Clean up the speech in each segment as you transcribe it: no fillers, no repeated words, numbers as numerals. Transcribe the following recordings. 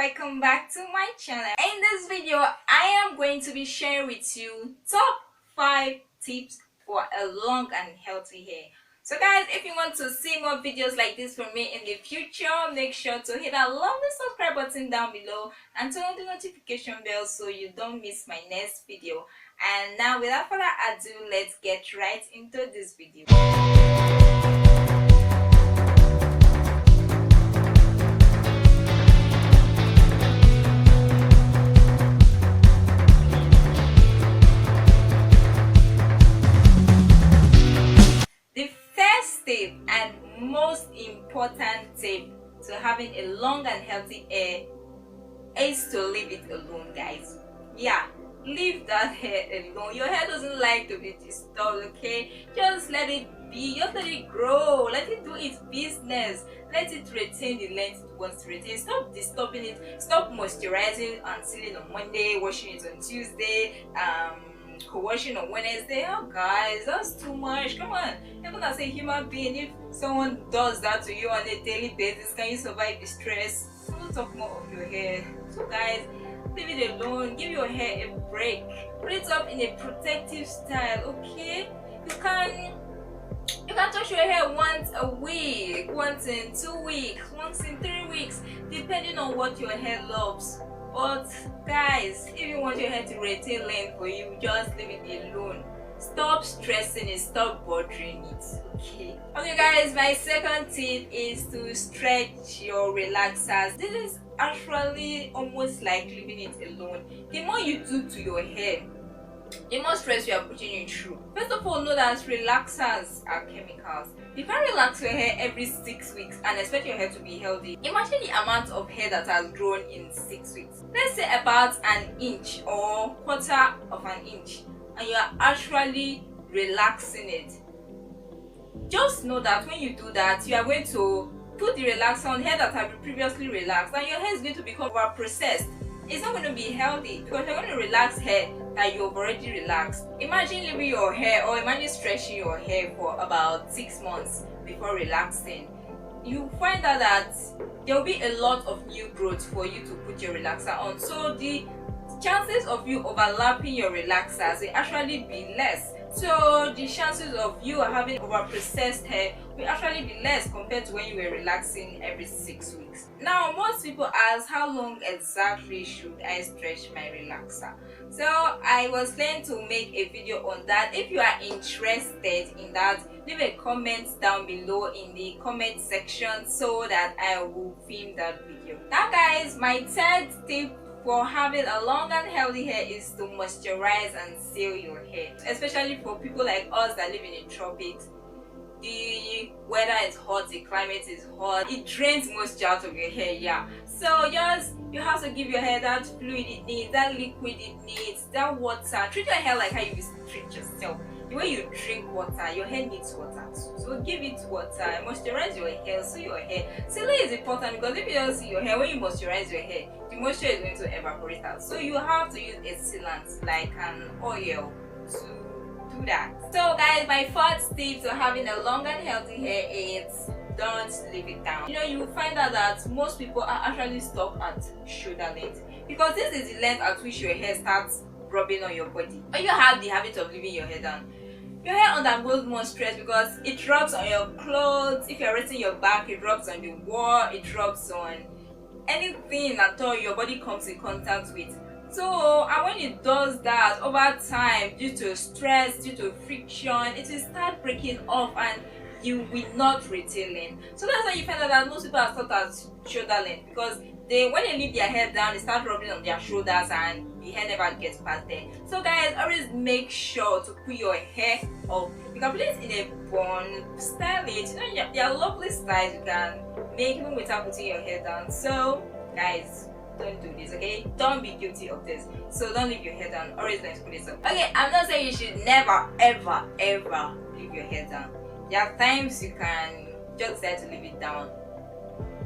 welcome back to my channel. In this video I am going to be sharing with you top 5 tips for a long and healthy hair. So guys, if you want to see more videos like this from me in the future, make sure to hit that lovely subscribe button down below and turn on the notification bell so you don't miss my next video. And now without further ado, let's get right into this video. Tip and most important tip to having a long and healthy hair is to leave it alone, guys. Yeah, leave that hair alone. Your hair doesn't like to be disturbed, okay? Just let it be, just let it grow, let it do its business, let it retain the length it wants to retain. Stop disturbing it, stop moisturizing and sealing on Monday, washing it on Tuesday, washing on Wednesday. Oh guys, that's too much. Come on, even as a human being, if someone does that to you on a daily basis, can you survive the stress? Don't talk more of your hair. So guys, leave it alone, give your hair a break, put it up in a protective style, okay? You can touch your hair once a week, once in 2 weeks, once in 3 weeks, depending on what your hair loves. But guys, if you want your hair to retain length for you, just leave it alone. Stop stressing it, stop bothering it, okay? Okay guys, my second tip is to stretch your relaxers. This is actually almost like leaving it alone. The more you do to your hair, the more stress you are putting it through. First of all, know that relaxers are chemicals. You can't relax your hair every 6 weeks and expect your hair to be healthy. Imagine the amount of hair that has grown in 6 weeks. Let's say about an inch or quarter of an inch, and you are actually relaxing it. Just know that when you do that, you are going to put the relaxer on hair that have been previously relaxed, and your hair is going to become over processed. It's not going to be healthy because you're going to relax hair that you've already relaxed. Imagine leaving your hair, or imagine stretching your hair for about 6 months before relaxing. You find out that there will be a lot of new growth for you to put your relaxer on, so the chances of you overlapping your relaxers will actually be less. So the chances of you having over-processed hair will actually be less compared to when you were relaxing every 6 weeks. Now, most people ask, how long exactly should I stretch my relaxer? So I was planning to make a video on that. If you are interested in that, leave a comment down below in the comment section so that I will film that video. Now guys, my third tip for having a long and healthy hair is to moisturize and seal your hair, especially for people like us that live in the tropics. The weather is hot, the climate is hot, it drains moisture out of your hair. Yeah, so you have to give your hair that fluid it needs, that liquid it needs, that water. Treat your hair like how you treat yourself. The way you drink water, your hair needs water too. So give it water, moisturize your hair, seal your hair. Sealing is important because if you don't seal your hair, when you moisturize your hair, the moisture is going to evaporate out. So you have to use a sealant like an oil to do that. So guys, my fourth tip to having a long and healthy hair is don't leave it down. You know, you will find out that most people are actually stuck at shoulder length because this is the length at which your hair starts rubbing on your body. When you have the habit of leaving your hair down, your hair undergoes more stress because it rubs on your clothes. If you're resting your back, it rubs on the wall, it rubs on anything at all your body comes in contact with. So, and when it does that over time, due to stress, due to friction, it will start breaking off and you will not retain length. So that's why you find out that most people are stuck at shoulder length because when they leave their hair down, they start rubbing on their shoulders and the hair never gets past there. So guys, always make sure to put your hair up. You can put it in a bun, style it. You know, there are lovely styles you can make even without putting your hair down. So guys, don't do this, okay? Don't be guilty of this. So don't leave your hair down. Always learn to put it up. Okay, I'm not saying you should never, ever, ever leave your hair down. There are times you can just decide to leave it down.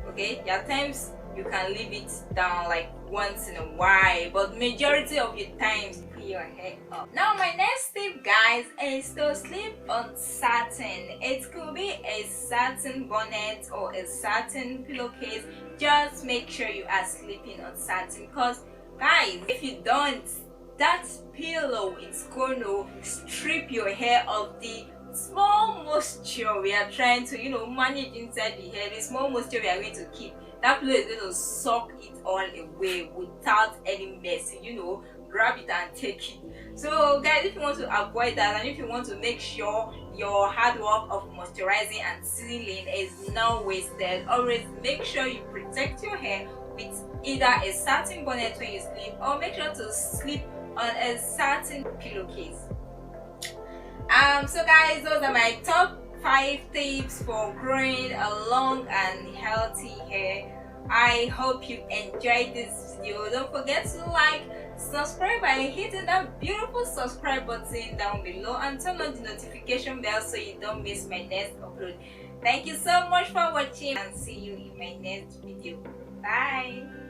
Okay? There are times you can leave it down like once in a while, but majority of your times put your hair up. Now my next tip guys is to sleep on satin. It could be a satin bonnet or a satin pillowcase. just make sure you are sleeping on satin, because guys, if you don't, that pillow is going to strip your hair of the small moisture we are trying to manage inside the hair. The small moisture we are going to keep, that pillow is going to suck it all away without any mess. Grab it and take it. So guys, if you want to avoid that, and if you want to make sure your hard work of moisturizing and sealing is not wasted, always make sure you protect your hair with either a satin bonnet when you sleep, or make sure to sleep on a satin pillowcase. So guys, those are my top 5 tips for growing a long and healthy hair. I hope you enjoyed this video. Don't forget to like, subscribe by hitting that beautiful subscribe button down below, and turn on the notification bell so you don't miss my next upload. Thank you so much for watching, and see you in my next video. Bye.